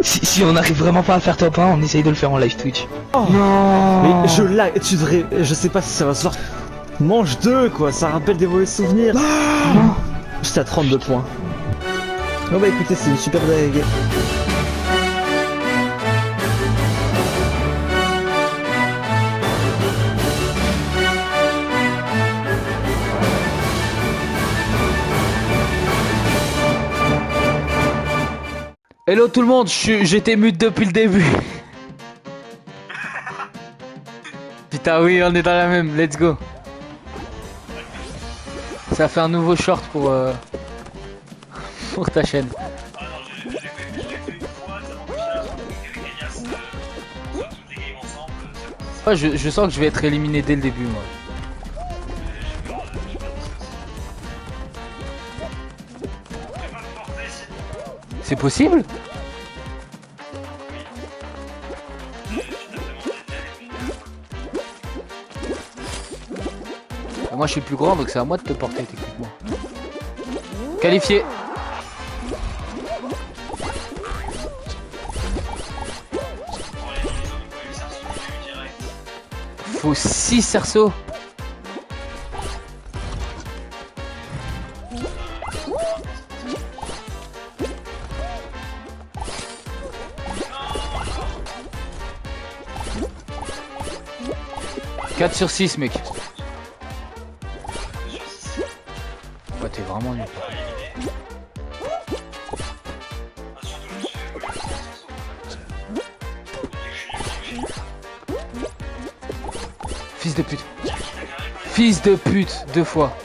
Si on n'arrive vraiment pas à faire top 1, on essaye de le faire en live Twitch. Oh. Non. Mais je lag, tu devrais... Je sais pas si ça va se voir. Mange 2 quoi, ça rappelle des mauvais souvenirs. Non. J'étais à 32 points. Oh bah écoutez, c'est une super dague. Hello tout le monde, j'étais mute depuis le début. Putain oui, on est dans la même, let's go. Ça fait un nouveau short pour ta chaîne. Ouais, je sens que je vais être éliminé dès le début moi. C'est possible? Moi je suis plus grand donc c'est à moi de te porter techniquement. Qualifié. Faut 6 cerceaux. « 4 sur 6 mec. Ouais, t'es vraiment nul. Fils de pute. Fils de pute, 2 fois.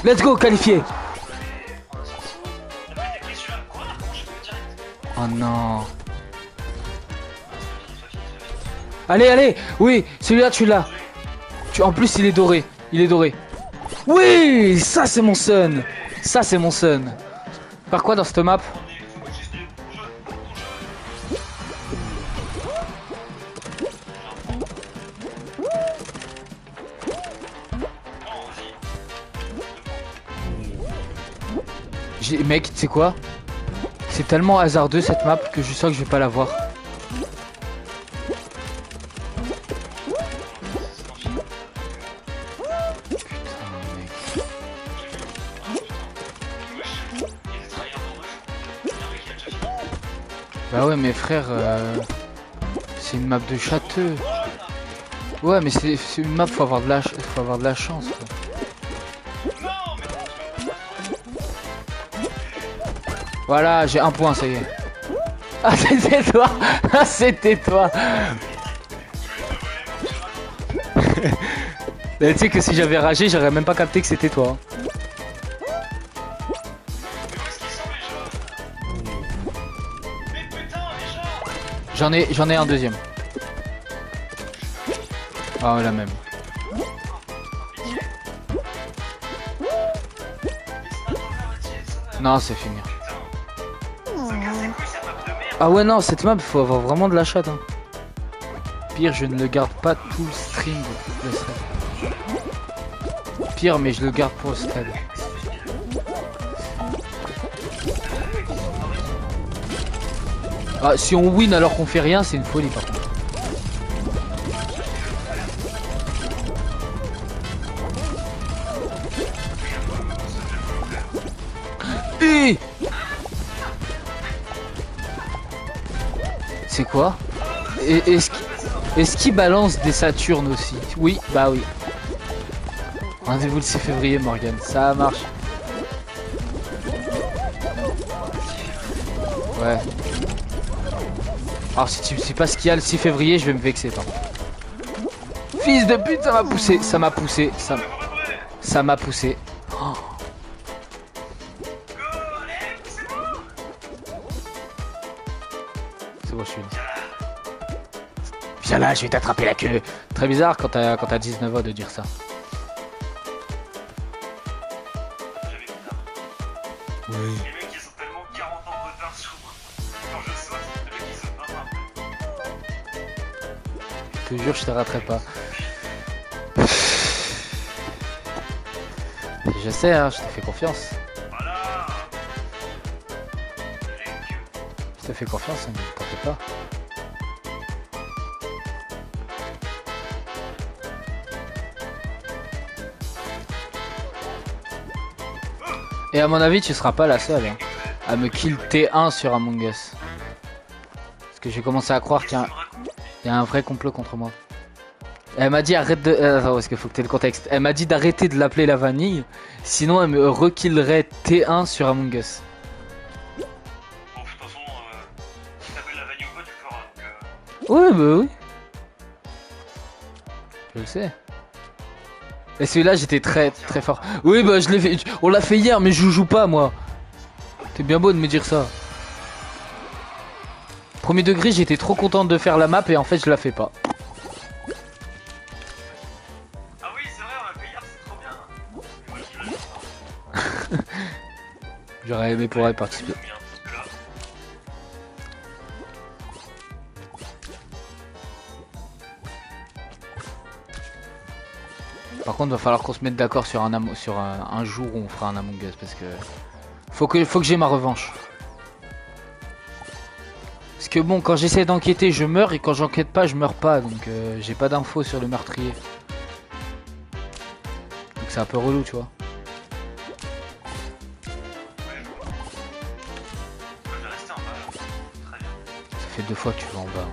Let's go, qualifié. Oh non. Allez, allez. Oui, celui-là, tu l'as. En plus, il est doré. Il est doré. Oui, ça, c'est mon son. Ça, c'est mon son. Par quoi dans cette map? Mec, tu sais quoi? C'est tellement hasardeux cette map que je sens que je vais pas la voir. Bah ouais mais frère, c'est une map de châteux. Ouais mais c'est une map, faut avoir de la chance quoi. Voilà, j'ai un point, ça y est. Ah c'était toi. Ah c'était toi. Mais tu sais que si j'avais ragé, j'aurais même pas capté que c'était toi. J'en ai un deuxième. Ah la même. Non c'est fini. Ah ouais non cette map il faut avoir vraiment de la chatte hein. Pire je ne le garde pas tout le stream. Pire mais je le garde pour le stade. Ah, si on win alors qu'on fait rien, c'est une folie par contre. C'est quoi? Est-ce qu'il balance des Saturnes aussi? Oui, bah oui. Rendez-vous le 6 février Morgan, ça marche. Ouais. Alors si tu me sais pas ce qu'il y a le 6 février, je vais me vexer par contre. Fils de pute, ça m'a poussé, ça m'a poussé, ça m'a poussé. Oh. C'est bon, je suis une. Viens là, je vais t'attraper la queue. Très bizarre quand t'as 19 ans de dire ça. Oui. Les mecs ils sont tellement 40 ans de retard sur moi. Quand je saute, les mecs ils sont pas après. Je te jure, je te raterai pas. Je sais, hein, je te fais confiance. Voilà. te fais confiance, hein, t'inquiète pas. Et à mon avis, tu seras pas la seule hein, à me kill T1 sur Among Us. Parce que j'ai commencé à croire qu'il y a un vrai complot contre moi. Elle m'a dit arrête de... attends, parce qu'il faut que tu aies le contexte. Elle m'a dit d'arrêter de l'appeler la vanille, sinon elle me rekillerait T1 sur Among Us. Bon, de toute façon, si t'appelles la vanille ou pas, tu le feras. Ouais, bah oui. Je le sais. Et celui-là, j'étais très fort. Oui, bah je l'ai fait. On l'a fait hier, mais je joue pas, moi. T'es bien beau de me dire ça. Premier degré, j'étais trop contente de faire la map et en fait, je la fais pas. Ah oui, c'est vrai, on l'a fait hier, c'est trop bien. Et moi, je l'ai fait. J'aurais aimé pour elle participer. Bien, parce que là, Par contre, va falloir qu'on se mette d'accord sur un jour où on fera un Among Us parce que faut que j'ai ma revanche. Parce que bon, quand j'essaie d'enquêter, je meurs et quand j'enquête pas, je meurs pas. Donc j'ai pas d'infos sur le meurtrier. Donc c'est un peu relou, tu vois. je vais rester en bas, là. Très bien. Ça fait 2 fois que tu vas en bas.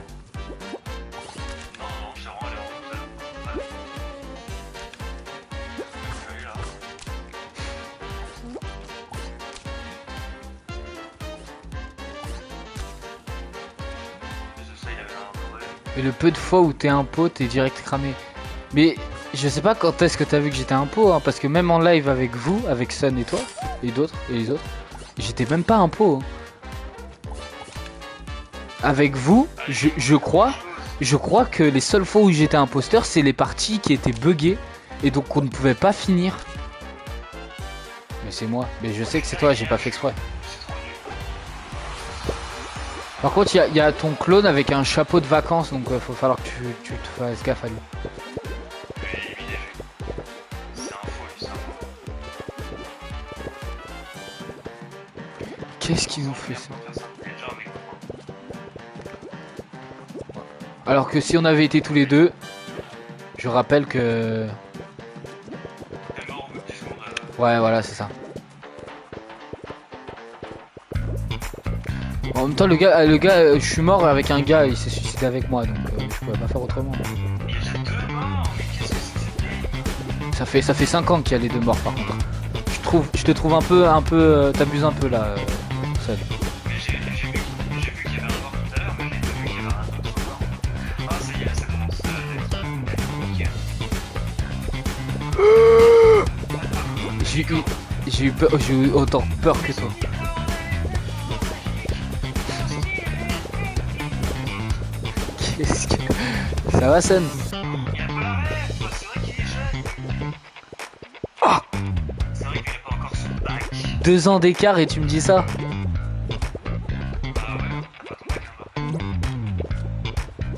Non, non, je suis vraiment allé en haut tout à l'heure. Ouais. Je vais aller là. Ça, il avait un problème. Et le peu de fois où t'es un pot, t'es direct cramé. Mais je sais pas quand est-ce que t'as vu que j'étais un pot, hein, parce que même en live avec vous, avec Sun et toi, et d'autres, et les autres, j'étais même pas un pot. Hein. Avec vous, je crois que les seules fois où j'étais imposteur, c'est les parties qui étaient buggées, et donc on ne pouvait pas finir. Mais c'est moi, mais je sais que c'est toi, j'ai pas fait exprès. Par contre, il y a ton clone avec un chapeau de vacances, donc faut falloir que tu te fasses gaffe à lui. C'est un faux, lui, c'est un faux. Qu'est-ce qu'ils ont fait ça? Il est déjà avec moi. Alors que si on avait été tous les deux, je rappelle que... T'es mort au bout de 10 secondes. Ouais, voilà, c'est ça. En même temps, le gars, je suis mort avec un gars, il s'est suicidé avec moi, donc je pouvais pas faire autrement. Il y a 2 morts, mais qu'est-ce que c'est que Ça fait 5 ans qu'il y a les 2 morts par contre. Je te trouve un peu, t'abuses un peu là, seul. Mais j'ai vu qu'il y avait un mort tout à l'heure, mais j'ai pas vu qu'il y avait un autre mort. Ah, ça y est, ça commence à être nickel. J'ai eu autant peur que toi. Qu'est-ce que... Ça va, Sun? Il a pas la rêve, c'est vrai qu'il est jeune. Ah, C'est vrai qu'il a pas encore son bac. 2 ans d'écart et tu me dis ça? Ah ouais.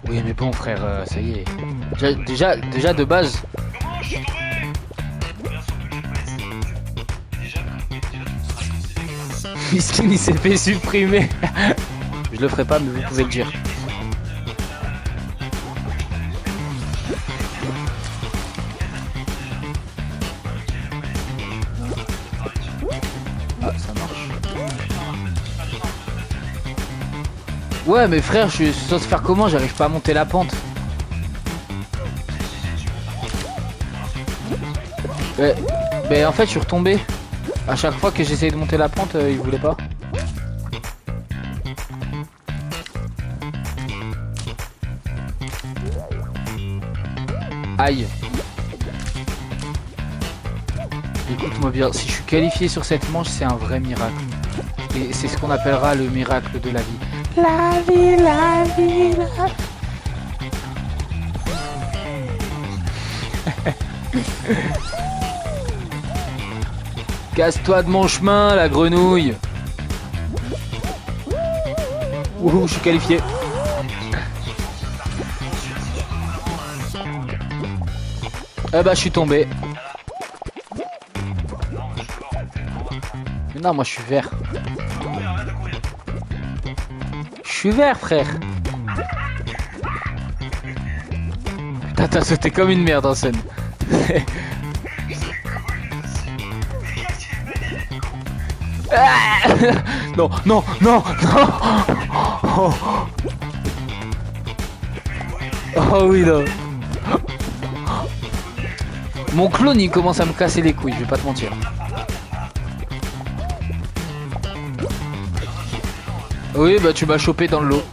Oui, mais bon, frère, ça y est. Déjà de base. Comment je suis tombé? Bien sûr que j'ai pas essayé. Déjà, tout sera Miskin, il s'est fait supprimer. Je le ferai pas, mais vous pouvez le dire. Ah, ça marche. Ouais, mais frère, je suis censé faire comment? J'arrive pas à monter la pente. Mais en fait, je suis retombé. À chaque fois que j'essayais de monter la pente, il voulait pas. Aïe. Écoute-moi bien, si je suis qualifié sur cette manche, c'est un vrai miracle. Et c'est ce qu'on appellera le miracle de la vie. La vie, la vie, la vie. Casse-toi de mon chemin, la grenouille. Ouh, je suis qualifié. Eh bah, je suis tombé. Mais non, moi je suis vert. suis vert, frère. Putain, t'as sauté comme une merde en scène. Ah non, non, non, non. Oh, oh oui, non. Mon clone, il commence à me casser les couilles, je vais pas te mentir. Oui, bah tu m'as chopé dans le lot.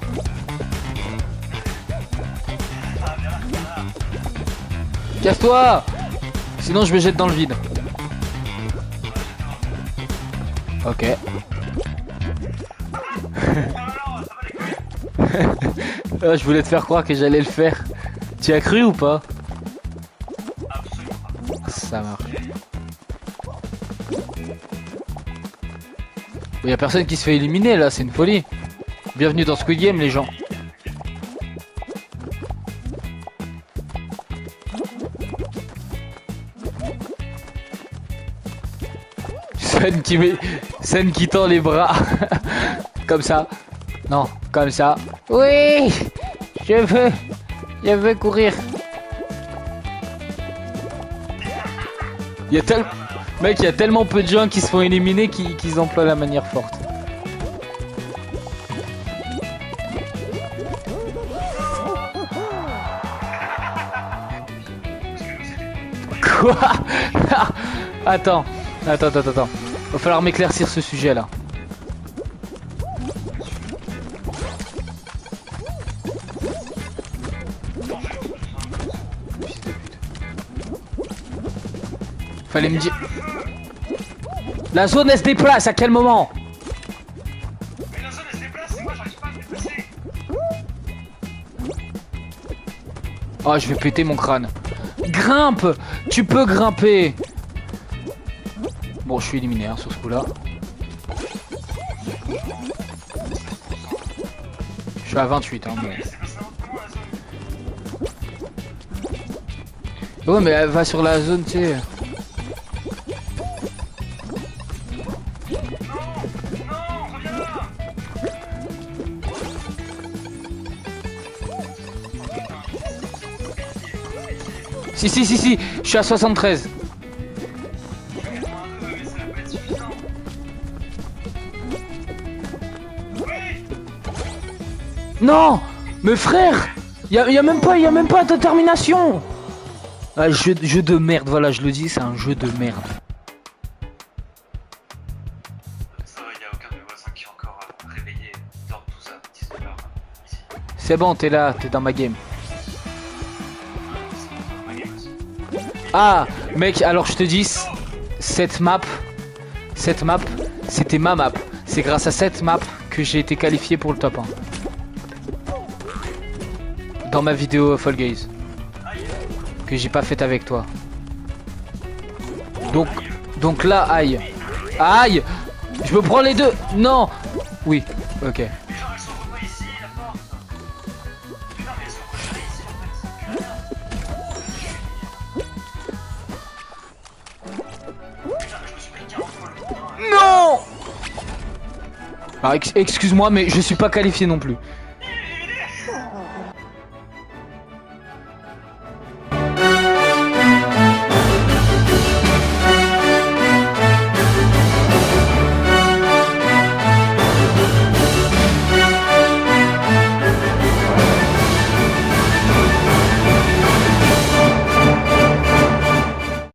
Casse-toi! Sinon je me jette dans le vide. Ok. Ah, je voulais te faire croire que j'allais le faire. Tu as cru ou pas? Ça marche. Il y a personne qui se fait éliminer là, c'est une folie. Bienvenue dans Squid Game les gens. Scène qui tend les bras. Comme ça. Non, comme ça. Oui, je veux courir. Mec, il y a tellement peu de gens qui se font éliminer qu'ils emploient la manière forte. Quoi? Attends. Va falloir m'éclaircir ce sujet là. Fallait me dire. La zone elle se déplace à quel moment? Mais la zone elle se déplace, et moi j'arrive pas à me déplacer. Oh, je vais péter mon crâne. Grimpe! Tu peux grimper! Bon, je suis éliminé hein, sur ce coup-là. Je suis à 28 hein, mais... Ouais, mais elle va sur la zone, tu sais. Si, je suis à 73. Non, mais frère, y a même pas de détermination. Ah, jeu de merde, voilà, je le dis, c'est un jeu de merde. Ça va, y a aucun de mes voisins qui est encore réveillé, dort tout ça, 19h ici. C'est bon, t'es là, t'es dans ma game. Ah, mec, alors je te dis, cette map, c'était ma map. C'est grâce à cette map que j'ai été qualifié pour le top 1. Dans ma vidéo Fall Guys. Que j'ai pas faite avec toi. Donc là, aïe. Aïe! Je me prends les deux! Non! Oui, ok. Mais genre elles sont pas ici, la porte. Putain, mais elles sont pas ici en fait. Putain, je me suis pris 40 fois le coup. Non! Ah, excuse-moi, mais je suis pas qualifié non plus.